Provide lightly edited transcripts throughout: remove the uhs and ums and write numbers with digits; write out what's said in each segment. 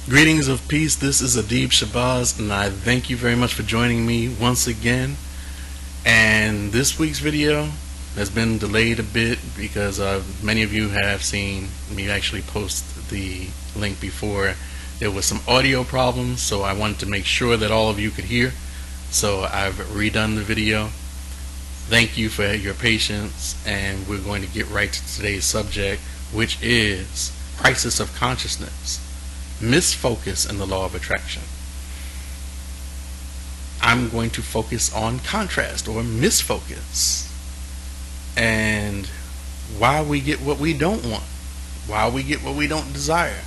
Greetings of peace. This is Adib Shabazz, and I thank you very much for joining me once again. And this week's video has been delayed a bit because many of you have seen me actually post the link before. There was some audio problems, so I wanted to make sure that all of you could hear. So I've redone the video. Thank you for your patience, and we're going to get right to today's subject, which is crisis of consciousness. Misfocus in the law of attraction. I'm going to focus on contrast or misfocus and why we get what we don't want, why we get what we don't desire.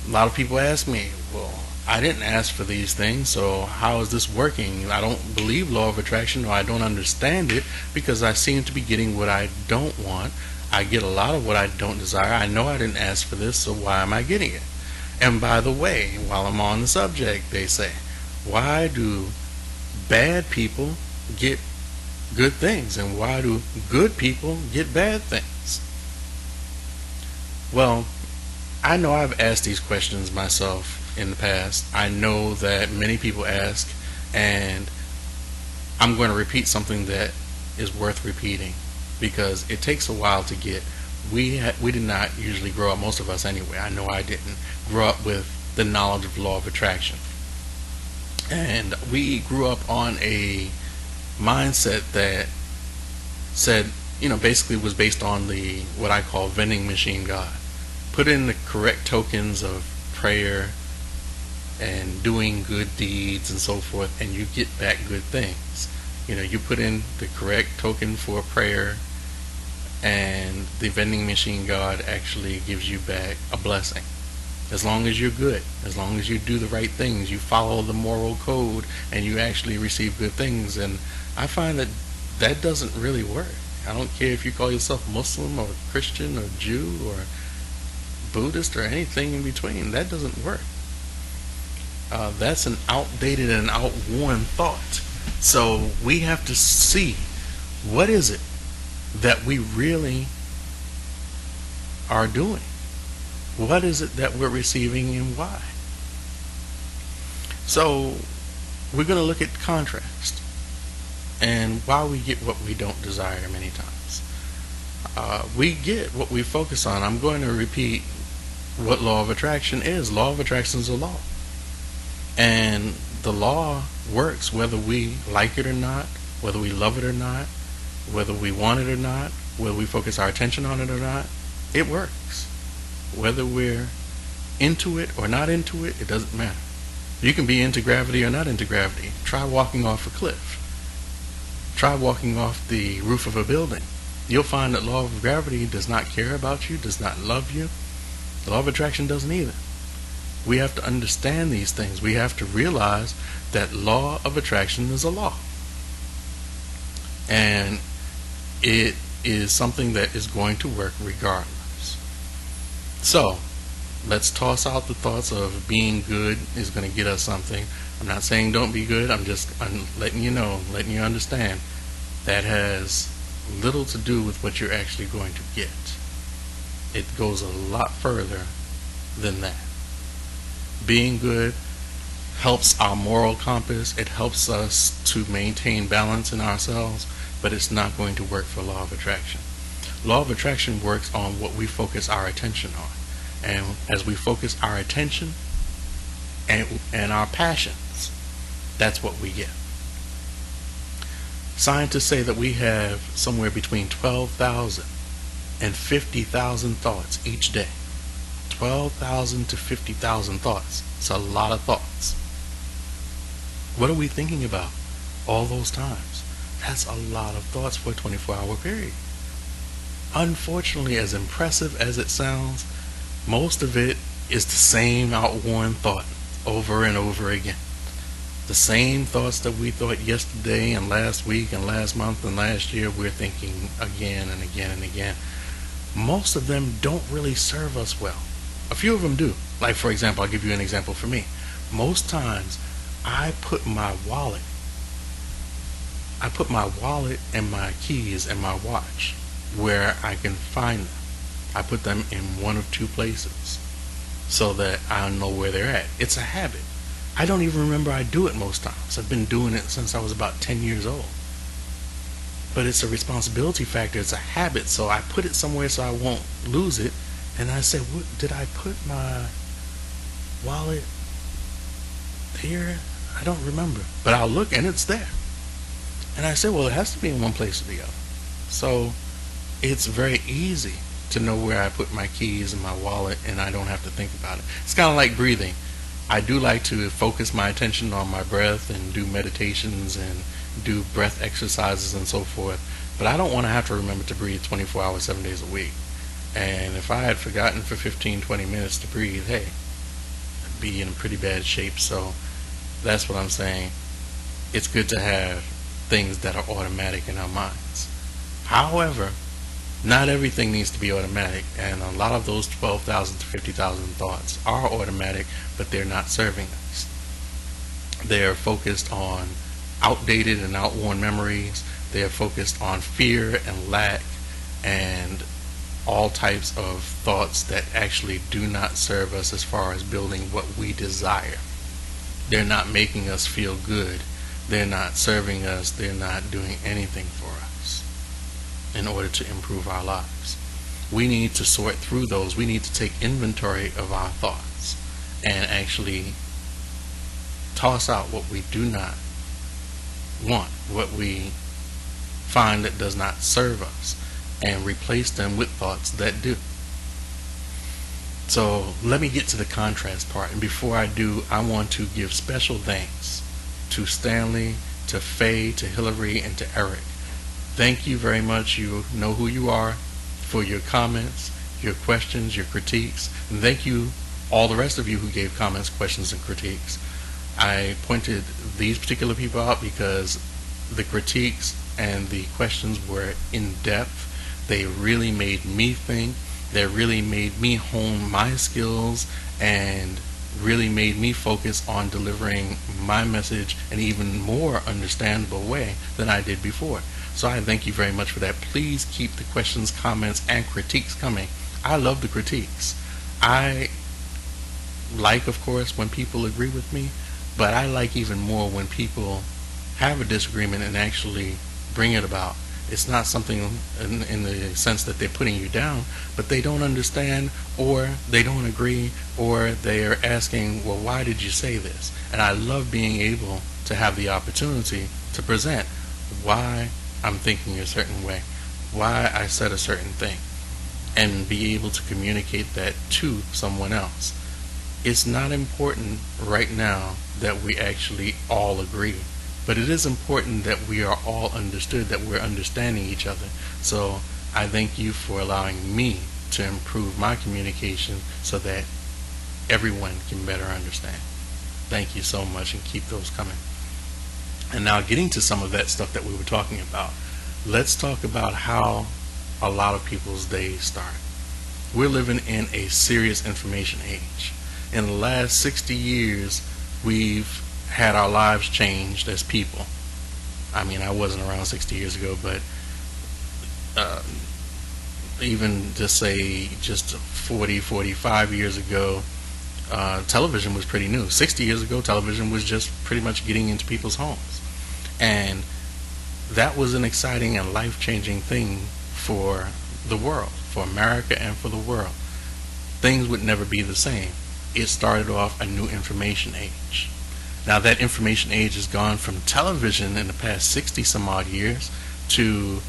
A lot of people ask me, well, I didn't ask for these things, so how is this working? I don't believe law of attraction, or I don't understand it because I seem to be getting what I don't want. I get a lot of what I don't desire. I know I didn't ask for this, so why am I getting it? And by the way, while I'm on the subject, they say, why do bad people get good things and why do good people get bad things? Well, I know I've asked these questions myself in the past. I know that many people ask, and I'm going to repeat something that is worth repeating because it takes a while to get. We did not usually grow up, most of us anyway, I know I didn't grow up with the knowledge of law of attraction. And we grew up on a mindset that said, basically was based on the what I call vending machine God. Put in the correct tokens of prayer and doing good deeds and so forth, and you get back good things. You put in the correct token for prayer, and the vending machine God actually gives you back a blessing. As long as you're good, as long as you do the right things, you follow the moral code, and you actually receive good things. And I find that that doesn't really work. I don't care if you call yourself Muslim or Christian or Jew or Buddhist or anything in between. That doesn't work. That's an outdated and outworn thought. So we have to see, what is it that we really are doing? What is it that we're receiving and why? So we're going to look at contrast and why we get what we don't desire many times. We get what we focus on. I'm going to repeat what law of attraction is. Law of attraction is a law. And the law works whether we like it or not, whether we love it or not, whether we want it or not, whether we focus our attention on it or not. It works. Whether we're into it or not into it, it doesn't matter. You can be into gravity or not into gravity. Try walking off a cliff. Try walking off the roof of a building. You'll find that law of gravity does not care about you, does not love you. The law of attraction doesn't either. We have to understand these things. We have to realize that law of attraction is a law. And it is something that is going to work regardless. So, let's toss out the thoughts of being good is going to get us something. I'm not saying don't be good. I'm letting you know, letting you understand that has little to do with what you're actually going to get. It goes a lot further than that. Being good helps our moral compass. It helps us to maintain balance in ourselves, but it's not going to work for law of attraction. Law of attraction works on what we focus our attention on. And as we focus our attention and our passions, that's what we get. Scientists say that we have somewhere between 12,000 and 50,000 thoughts each day. 12,000 to 50,000 thoughts. It's a lot of thoughts. What are we thinking about all those times? That's a lot of thoughts for a 24-hour period. Unfortunately, as impressive as it sounds, most of it is the same outworn thought over and over again. The same thoughts that we thought yesterday and last week and last month and last year, we're thinking again and again and again. Most of them don't really serve us well. A few of them do. Like, for example, I'll give you an example for me. Most times I put my wallet and my keys and my watch where I can find them. I put them in one of two places. so that I know where they're at. It's a habit. I don't even remember I do it most times. I've been doing it since I was about 10 years old. But it's a responsibility factor. It's a habit. So I put it somewhere so I won't lose it. And I said, what, did I put my wallet here? I don't remember. But I'll look and it's there. And I said, well, it has to be in one place or the other. So it's very easy to know where I put my keys and my wallet, and I don't have to think about it. It's kind of like breathing. I do like to focus my attention on my breath and do meditations and do breath exercises and so forth, but I don't want to have to remember to breathe 24 hours, 7 days a week. And if I had forgotten for 15, 20 minutes to breathe, hey, I'd be in pretty bad shape. So that's what I'm saying. It's good to have things that are automatic in our minds. However, not everything needs to be automatic, and a lot of those 12,000 to 50,000 thoughts are automatic, but they're not serving us. They're focused on outdated and outworn memories. They're focused on fear and lack and all types of thoughts that actually do not serve us as far as building what we desire. They're not making us feel good. They're not serving us. They're not doing anything for us in order to improve our lives. We need to sort through those. We need to take inventory of our thoughts and actually toss out what we do not want, what we find that does not serve us, and replace them with thoughts that do. So let me get to the contrast part, and before I do, I want to give special thanks to Stanley, to Faye, to Hillary, and to Eric. Thank you very much. You know who you are, for your comments, your questions, your critiques, and thank you all the rest of you who gave comments, questions, and critiques. I pointed these particular people out because the critiques and the questions were in depth. They really made me think. They really made me hone my skills and really made me focus on delivering my message in an even more understandable way than I did before. So I thank you very much for that. Please keep the questions, comments, and critiques coming. I love the critiques. I like, of course, when people agree with me, but I like even more when people have a disagreement and actually bring it about. It's not something in the sense that they're putting you down, but they don't understand, or they don't agree, or they are asking, well, why did you say this? And I love being able to have the opportunity to present why I'm thinking a certain way, why I said a certain thing, and be able to communicate that to someone else. It's not important right now that we actually all agree, but it is important that we are all understood, that we're understanding each other. So I thank you for allowing me to improve my communication so that everyone can better understand. Thank you so much, and keep those coming. And now, getting to some of that stuff that we were talking about, let's talk about how a lot of people's days start. We're living in a serious information age. In the last 60 years, we've had our lives changed as people. I mean, I wasn't around 60 years ago, but even just say just 40, 45 years ago, television was pretty new. 60 years ago, television was just pretty much getting into people's homes. And that was an exciting and life-changing thing for the world, for America and for the world. Things would never be the same. It started off a new information age. Now that information age has gone from television in the past 60 some odd years to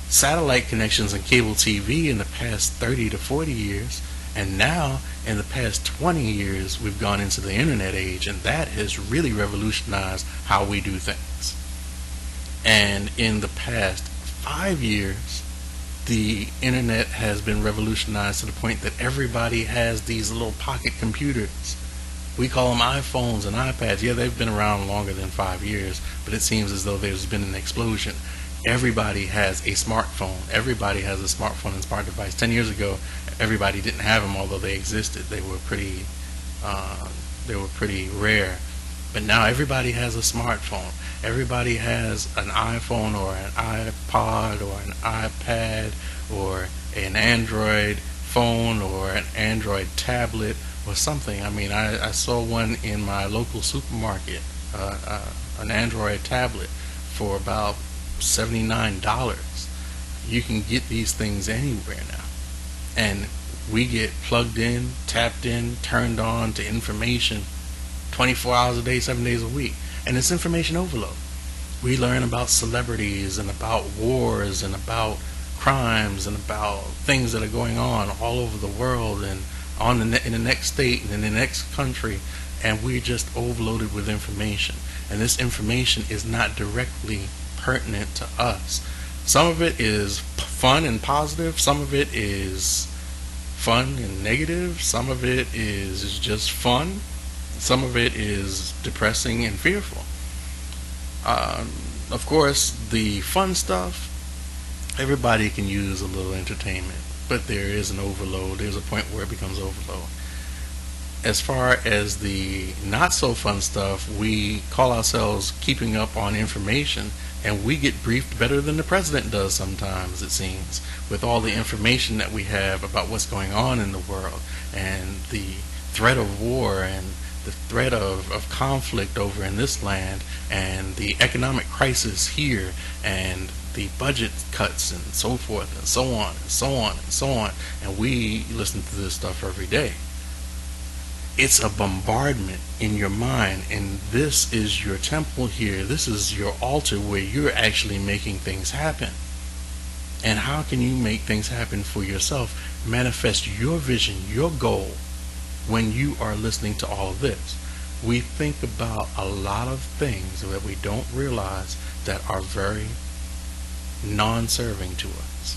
satellite connections and cable TV in the past 30 to 40 years. And now, in the past 20 years, we've gone into the internet age, and that has really revolutionized how we do things. And in the past 5 years, the internet has been revolutionized to the point that everybody has these little pocket computers. We call them iPhones and iPads. Yeah, they've been around longer than 5 years, but it seems as though there's been an explosion. Everybody has a smartphone. Everybody has a smartphone and smart device. 10 years ago, everybody didn't have them, although they existed. They were pretty rare. But now everybody has a smartphone. Everybody has an iPhone or an iPod or an iPad or an Android phone or an Android tablet or something. I mean, I saw one in my local supermarket, an Android tablet, for about $79. You can get these things anywhere now. And we get plugged in, tapped in, turned on to information 24 hours a day, 7 days a week. And it's information overload. We learn about celebrities and about wars and about crimes and about things that are going on all over the world and in the next state and in the next country, and we're just overloaded with information. And this information is not directly pertinent to us. Some of it is fun and positive, some of it is fun and negative, some of it is just fun, some of it is depressing and fearful. Of course, the fun stuff, everybody can use a little entertainment, but there is an overload. There's a point where it becomes overload. As far as the not so fun stuff, we call ourselves keeping up on information, and we get briefed better than the president does sometimes, it seems, with all the information that we have about what's going on in the world and the threat of war and the threat of conflict over in this land and the economic crisis here and the budget cuts and so forth and so on and so on and so on. And we listen to this stuff every day. It's a bombardment in your mind, and this is your temple here. This is your altar where you're actually making things happen. And how can you make things happen for yourself? Manifest your vision, your goal, when you are listening to all of this. We think about a lot of things that we don't realize that are very non-serving to us,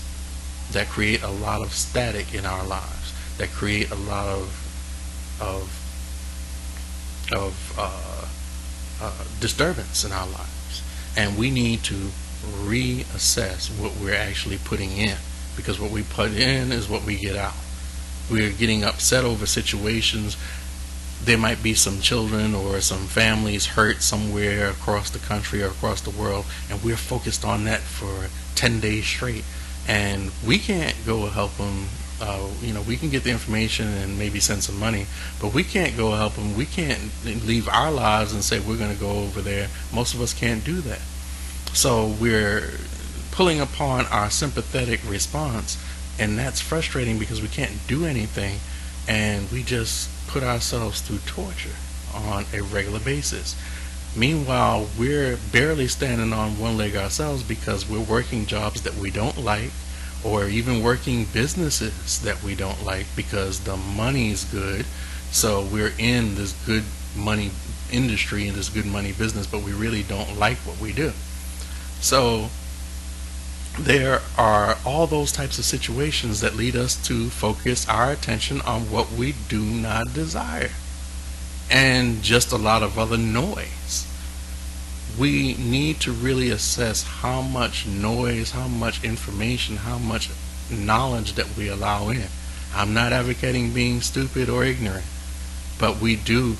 that create a lot of static in our lives, that create a lot of disturbance in our lives. And we need to reassess what we're actually putting in, because what we put in is what we get out. We're getting upset over situations. There might be some children or some families hurt somewhere across the country or across the world, and we're focused on that for 10 days straight. And we can't go help them. We can get the information and maybe send some money, but we can't go help them. We can't leave our lives and say we're going to go over there. Most of us can't do that. So we're pulling upon our sympathetic response, and that's frustrating because we can't do anything, and we just put ourselves through torture on a regular basis. Meanwhile, we're barely standing on one leg ourselves because we're working jobs that we don't like, or even working businesses that we don't like because the money's good. So we're in this good money industry and this good money business, but we really don't like what we do. So there are all those types of situations that lead us to focus our attention on what we do not desire, and just a lot of other noise. We need to really assess how much noise, how much information, how much knowledge that we allow in. I'm not advocating being stupid or ignorant, but we do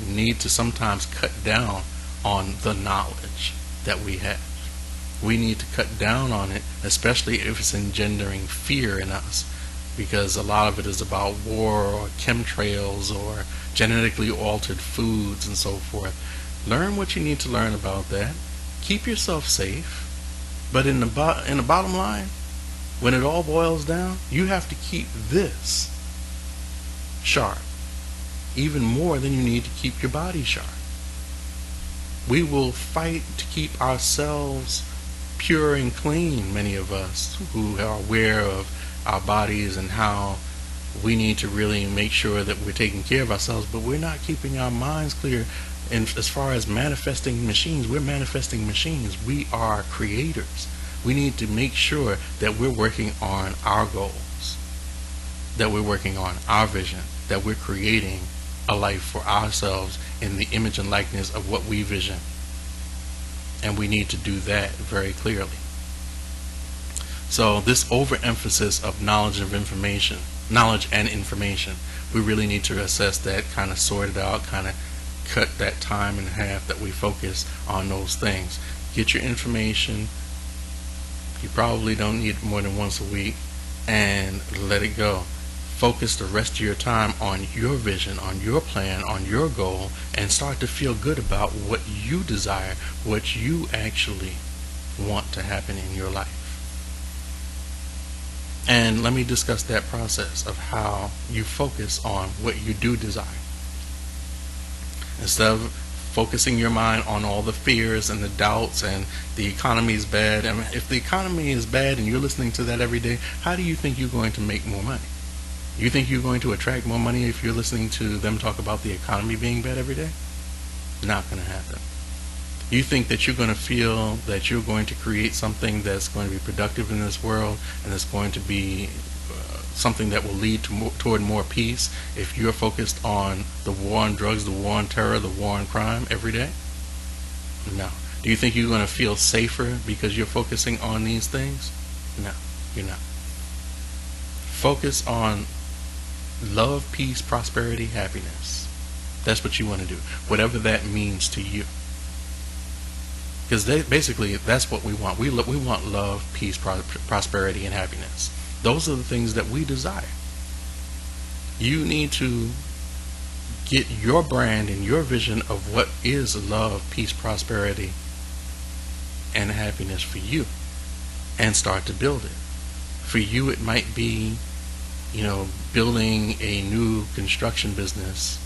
need to sometimes cut down on the knowledge that we have. We need to cut down on it, especially if it's engendering fear in us, because a lot of it is about war or chemtrails or genetically altered foods and so forth. Learn what you need to learn about that. Keep yourself safe. But in the bottom line, when it all boils down, you have to keep this sharp, even more than you need to keep your body sharp. We will fight to keep ourselves pure and clean, many of us who are aware of our bodies and how we need to really make sure that we're taking care of ourselves, but we're not keeping our minds clear. And as far as manifesting machines, we're manifesting machines. We are creators. We need to make sure that we're working on our goals, that we're working on our vision, that we're creating a life for ourselves in the image and likeness of what we vision. And we need to do that very clearly. So this overemphasis of knowledge and information, we really need to assess that, kind of sort it out, kind of cut that time in half that we focus on those things. Get your information. You probably don't need more than once a week, and let it go. focus the rest of your time on your vision, on your plan, on your goal, and start to feel good about what you desire, what you actually want to happen in your life. And let me discuss that process of how you focus on what you do desire. Instead of focusing your mind on all the fears and the doubts and the economy is bad. I mean, if the economy is bad and you're listening to that every day, how do you think you're going to make more money? You think you're going to attract more money if you're listening to them talk about the economy being bad every day? Not going to happen. You think that you're going to feel that you're going to create something that's going to be productive in this world and that's going to be something that will lead to toward more peace if you're focused on the war on drugs, the war on terror, the war on crime every day? No. Do you think you're going to feel safer because you're focusing on these things? No, you're not. Focus on love, peace, prosperity, happiness. That's what you want to do, whatever that means to you. Because basically, that's what we want. We want love, peace, prosperity, and happiness. Those are the things that we desire. You need to get your brand and your vision of what is love, peace, prosperity, and happiness for you, and start to build it. For you, it might be, building a new construction business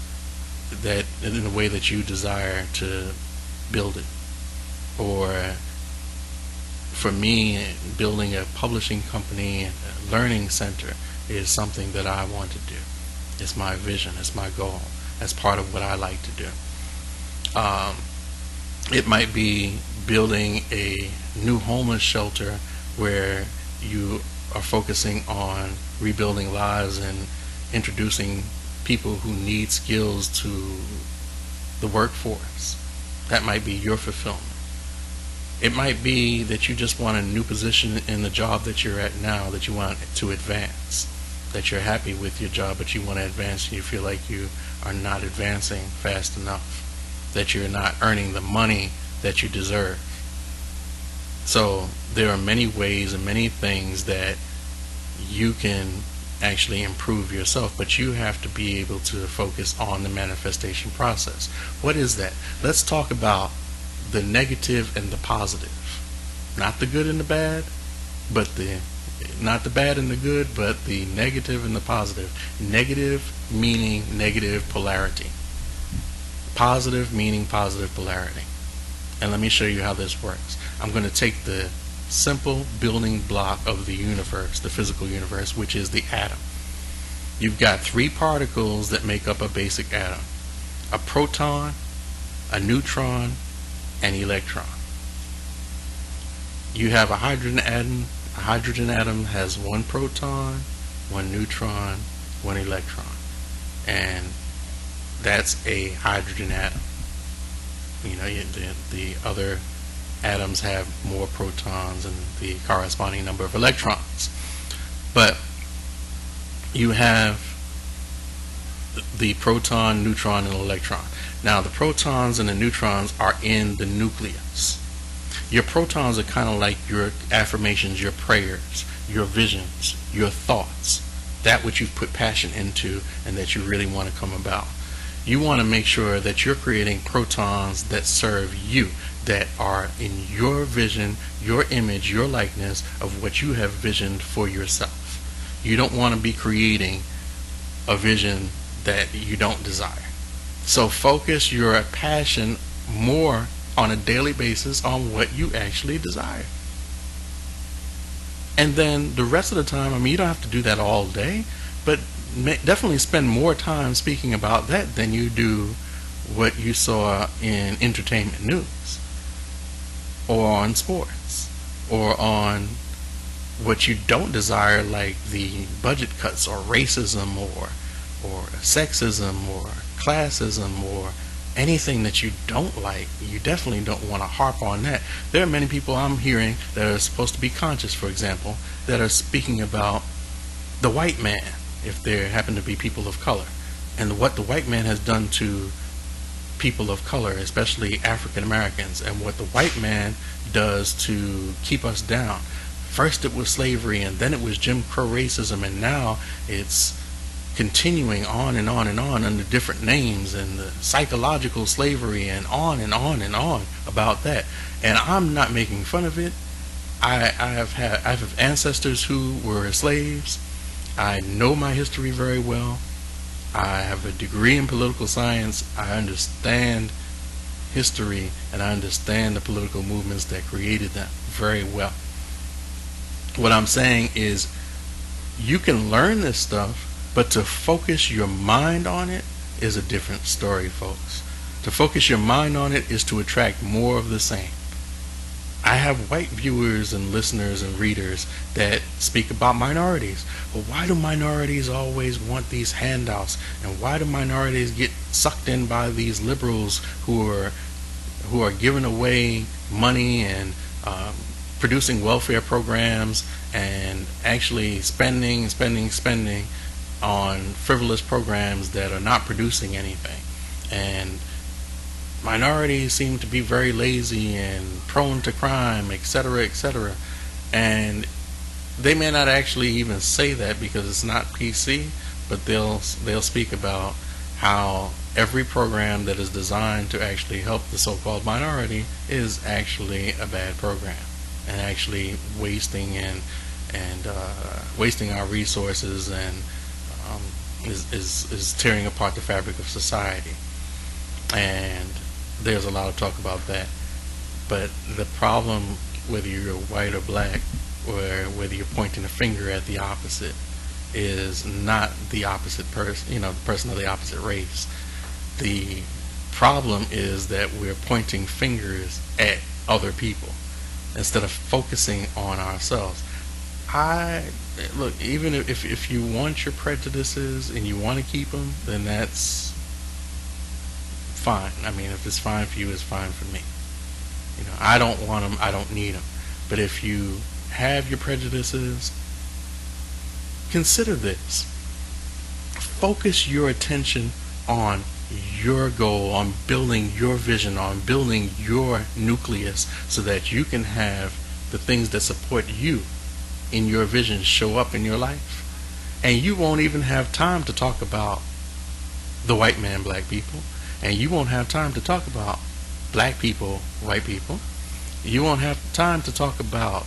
that in a way that you desire to build it. Or for me, building a publishing company and a learning center is something that I want to do. It's my vision, it's my goal. That's part of what I like to do. It might be building a new homeless shelter where you are focusing on rebuilding lives and introducing people who need skills to the workforce. That might be your fulfillment. It might be that you just want a new position in the job that you're at now, that you want to advance, that you're happy with your job but you want to advance and you feel like you are not advancing fast enough, that you're not earning the money that you deserve. So there are many ways and many things that you can actually improve yourself, but you have to be able to focus on the manifestation process. What is that? Let's talk about the negative and the positive. Not the good and the bad, but not the bad and the good, but the negative and the positive. Negative meaning negative polarity. Positive meaning positive polarity. And let me show you how this works. I'm going to take the simple building block of the universe, the physical universe, which is the atom. You've got three particles that make up a basic atom: a proton, a neutron, and electron. You have a hydrogen atom. A hydrogen atom has one proton, one neutron, one electron, and that's a hydrogen atom. The other atoms have more protons and the corresponding number of electrons, but you have the proton, neutron, and electron. Now the protons and the neutrons are in the nucleus. Your protons are kind of like your affirmations, your prayers, your visions, your thoughts, that which you've put passion into and that you really want to come about. You want to make sure that you're creating protons that serve you, that are in your vision, your image, your likeness of what you have visioned for yourself. You don't want to be creating a vision that you don't desire. So focus your passion more on a daily basis on what you actually desire. And then the rest of the time, you don't have to do that all day, but definitely spend more time speaking about that than you do what you saw in entertainment news, or on sports, or on what you don't desire, like the budget cuts, or racism, or sexism, or classism, or anything that you don't like. You definitely don't want to harp on that. There are many people I'm hearing that are supposed to be conscious, for example, that are speaking about the white man, if there happen to be people of color, and what the white man has done to people of color, especially African Americans, and what the white man does to keep us down. First it was slavery, and then it was Jim Crow racism, and now it's continuing on and on and on under different names, and the psychological slavery, and on and on and on about that. And I'm not making fun of it. I have ancestors who were slaves. I know my history very well. I have a degree in political science. I understand history, and I understand the political movements that created them very well. What I'm saying is, you can learn this stuff, but to focus your mind on it is a different story, folks. To focus your mind on it is to attract more of the same. I have white viewers and listeners and readers that speak about minorities. But why do minorities always want these handouts? And why do minorities get sucked in by these liberals who are giving away money and producing welfare programs and actually spending on frivolous programs that are not producing anything? And minorities seem to be very lazy and prone to crime, etc., etc. And they may not actually even say that because it's not PC, but they'll speak about how every program that is designed to actually help the so-called minority is actually a bad program, and actually wasting wasting our resources, and is tearing apart the fabric of society. And there's a lot of talk about that. But the problem, whether you're white or black, or whether you're pointing a finger at the opposite, is not the opposite person, the person of the opposite race. The problem is that we're pointing fingers at other people instead of focusing on ourselves. Look, even if you want your prejudices and you want to keep them, then that's fine. I mean, if it's fine for you, it's fine for me. I don't want them, I don't need them. But if you have your prejudices, consider this. Focus your attention on your goal, on building your vision, on building your nucleus, so that you can have the things that support you in your vision show up in your life. And you won't even have time to talk about the white man, black people. And you won't have time to talk about black people, white people. You won't have time to talk about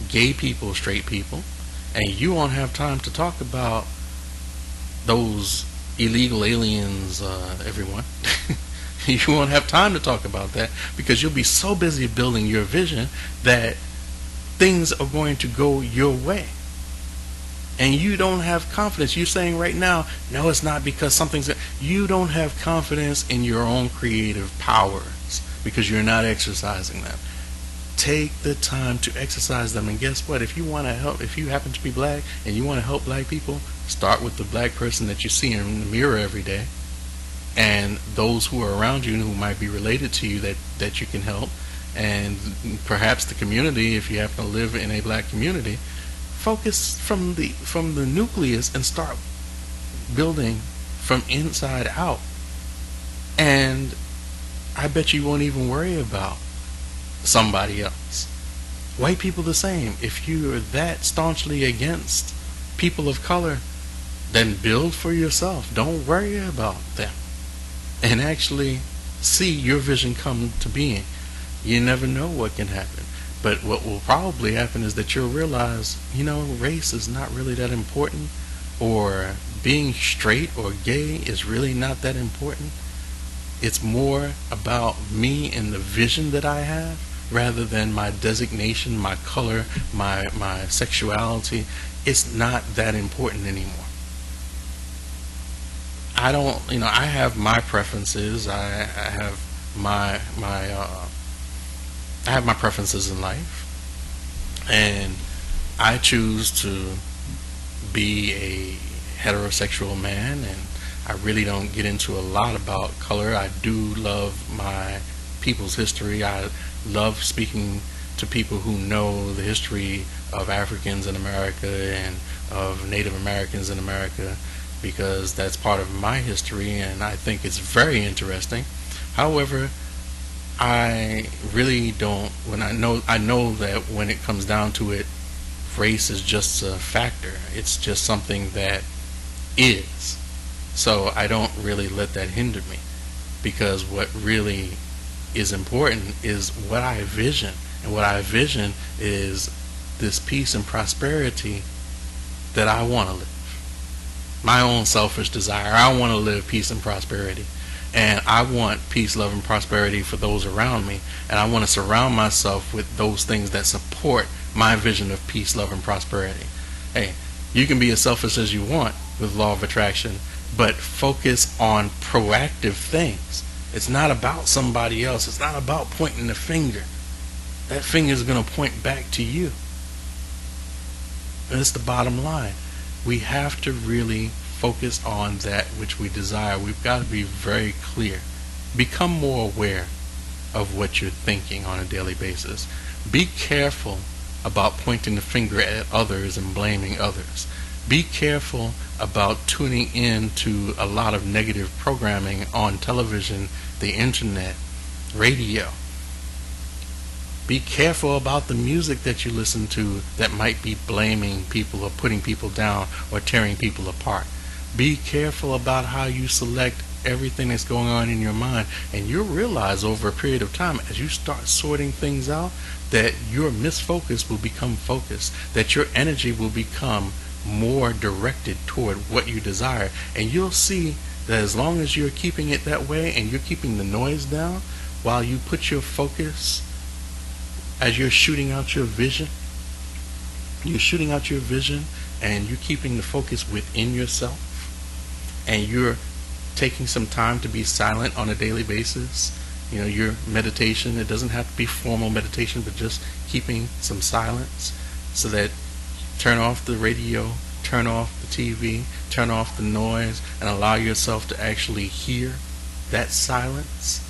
gay people, straight people. And you won't have time to talk about those illegal aliens, everyone. You won't have time to talk about that, because you'll be so busy building your vision that things are going to go your way. And you don't have confidence. You're saying right now, no, it's not because something's... You don't have confidence in your own creative powers because you're not exercising them. Take the time to exercise them. And guess what? If you want to help, if you happen to be black and you want to help black people, start with the black person that you see in the mirror every day, and those who are around you and who might be related to you that you can help, and perhaps the community, if you happen to live in a black community. Focus from the nucleus and start building from inside out. And I bet you won't even worry about somebody else. White people the same. If you're that staunchly against people of color, then build for yourself. Don't worry about them. And actually see your vision come to being. You never know what can happen. But what will probably happen is that you'll realize, race is not really that important, or being straight or gay is really not that important. It's more about me and the vision that I have, rather than my designation, my color, my sexuality. It's not that important anymore. I have my preferences. I have my preferences in life, and I choose to be a heterosexual man, and I really don't get into a lot about color. I do love my people's history. I love speaking to people who know the history of Africans in America and of Native Americans in America, because that's part of my history, and I think it's very interesting. However, I really don't. I know that when it comes down to it, race is just a factor. It's just something that is. So I don't really let that hinder me, because what really is important is what I vision. And what I vision is this peace and prosperity that I want to live. My own selfish desire. I want to live peace and prosperity. And I want peace, love, and prosperity for those around me. And I want to surround myself with those things that support my vision of peace, love, and prosperity. Hey, you can be as selfish as you want with law of attraction, but focus on proactive things. It's not about somebody else. It's not about pointing the finger. That finger is going to point back to you. And it's the bottom line. We have to really focus on that which we desire. We've got to be very clear. Become more aware of what you're thinking on a daily basis. Be careful about pointing the finger at others and blaming others. Be careful about tuning in to a lot of negative programming on television, the internet, radio. Be careful about the music that you listen to that might be blaming people or putting people down or tearing people apart. Be careful about how you select everything that's going on in your mind, and you'll realize over a period of time, as you start sorting things out, that your misfocus will become focused, that your energy will become more directed toward what you desire. And you'll see that as long as you're keeping it that way and you're keeping the noise down while you put your focus, as you're shooting out your vision, and you're keeping the focus within yourself, and you're taking some time to be silent on a daily basis. You know, your meditation, it doesn't have to be formal meditation, but just keeping some silence, so that turn off the radio, turn off the TV, turn off the noise, and allow yourself to actually hear that silence.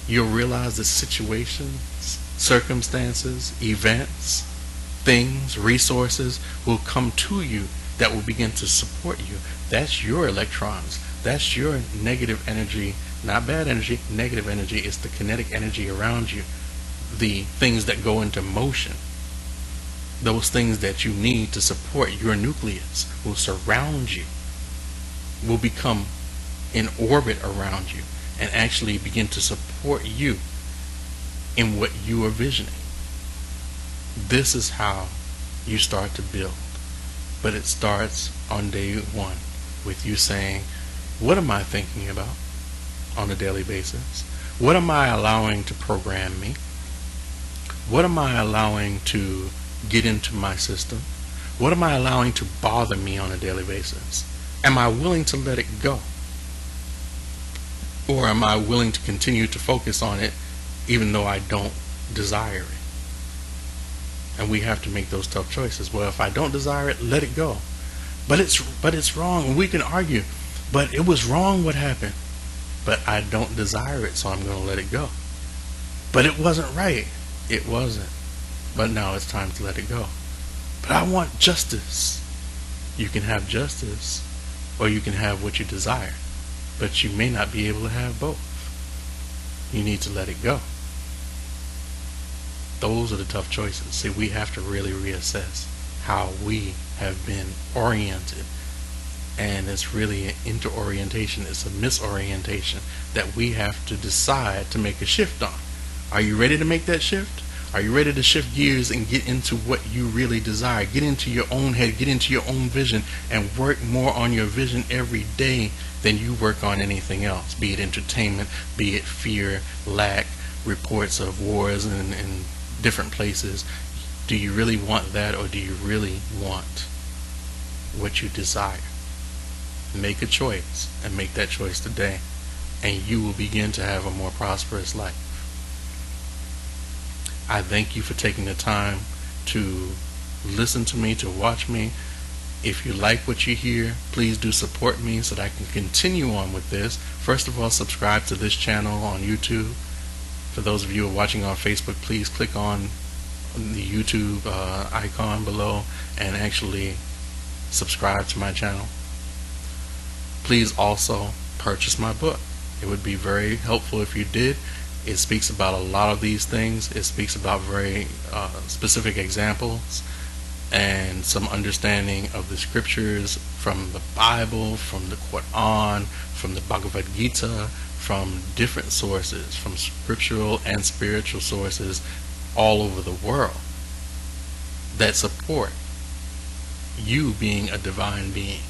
You'll realize the situations, circumstances, events, things, resources will come to you that will begin to support you. That's your electrons. That's your negative energy, not bad energy, negative energy. It's the kinetic energy around you. The things that go into motion. Those things that you need to support your nucleus will surround you, will become in orbit around you, and actually begin to support you in what you are visioning. This is how you start to build. But it starts on day one with you saying, what am I thinking about on a daily basis? What am I allowing to program me? What am I allowing to get into my system? What am I allowing to bother me on a daily basis? Am I willing to let it go? Or am I willing to continue to focus on it even though I don't desire it? And we have to make those tough choices. Well, if I don't desire it, let it go. But it's wrong. And we can argue, but it was wrong what happened. But I don't desire it, so I'm going to let it go. But it wasn't right. It wasn't. But now it's time to let it go. But I want justice. You can have justice, or you can have what you desire. But you may not be able to have both. You need to let it go. Those are the tough choices. See, we have to really reassess how we have been oriented. And it's really an interorientation. It's a misorientation that we have to decide to make a shift on. Are you ready to make that shift? Are you ready to shift gears and get into what you really desire? Get into your own head, get into your own vision, and work more on your vision every day than you work on anything else, be it entertainment, be it fear, lack, reports of wars in different places. Do you really want that, or do you really want what you desire? Make a choice, and make that choice today, and you will begin to have a more prosperous life. I thank you for taking the time to listen to me, to watch me. If you like what you hear, please do support me so that I can continue on with this. First of all, subscribe to this channel on YouTube. For those of you who are watching on Facebook, please click on the YouTube icon below and actually subscribe to my channel. Please also purchase my book. It would be very helpful if you did. It speaks about a lot of these things. It speaks about very specific examples, and some understanding of the scriptures from the Bible, from the Quran, from the Bhagavad Gita, from different sources, from scriptural and spiritual sources all over the world that support you being a divine being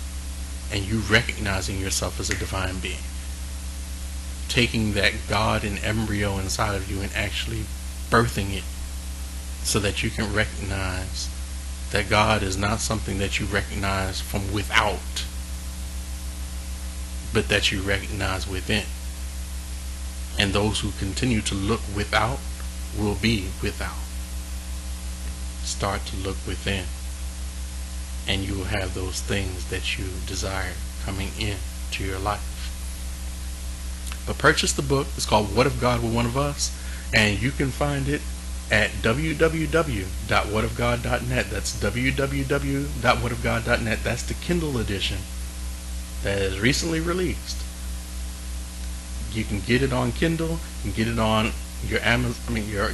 and you recognizing yourself as a divine being. Taking that God in embryo inside of you and actually birthing it so that you can recognize that God is not something that you recognize from without, but that you recognize within. And those who continue to look without will be without. Start to look within, and you will have those things that you desire coming into your life. But purchase the book. It's called What If God Were One of Us, and you can find it at www.whatofgod.net. That's www.whatofgod.net. That's the Kindle edition that is recently released. You can get it on Kindle. You can get it on your Amazon. Your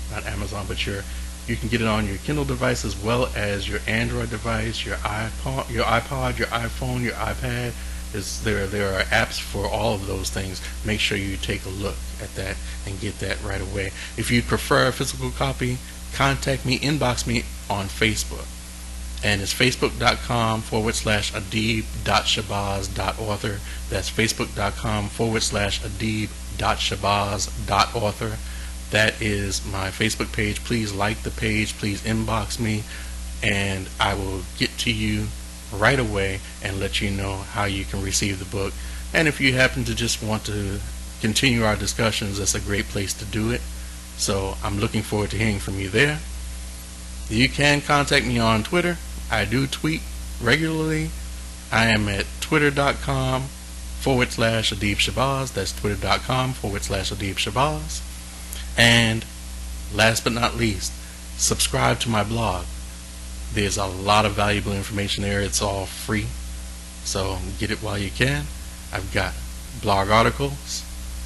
not Amazon, but you can get it on your Kindle device as well as your Android device, your iPod, your iPhone, your iPad. There are apps for all of those things. Make sure you take a look at that and get that right away. If you prefer a physical copy, contact me, inbox me on Facebook. And it's facebook.com/adib.shabazz.author. That's facebook.com/adib.shabazz.author. That is my Facebook page. Please like the page. Please inbox me, and I will get to you right away and let you know how you can receive the book. And if you happen to just want to continue our discussions, that's a great place to do it. So I'm looking forward to hearing from you there. You can contact me on Twitter. I do tweet regularly. I am at twitter.com/Adib Shabazz. That's twitter.com/Adib Shabazz. And last but not least, subscribe to my blog. There's a lot of valuable information there. It's all free, so get it while you can. I've got blog articles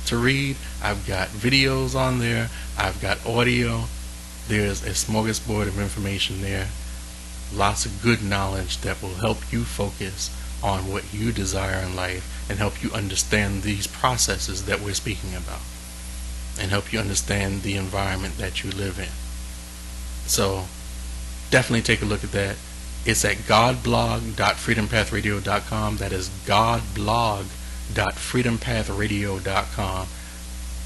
to read. I've got videos on there. I've got audio. There's a smorgasbord of information there. Lots of good knowledge that will help you focus on what you desire in life and help you understand these processes that we're speaking about and help you understand the environment that you live in. So definitely take a look at that. It's at godblog.freedompathradio.com. That is godblog.freedompathradio.com.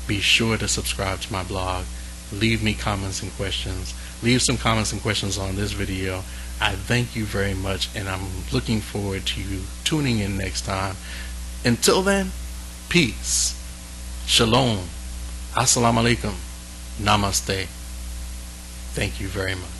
Be sure to subscribe to my blog. Leave me comments and questions. Leave some comments and questions on this video. I thank you very much, and I'm looking forward to you tuning in next time. Until then, peace, shalom, assalamu alaikum, namaste. Thank you very much.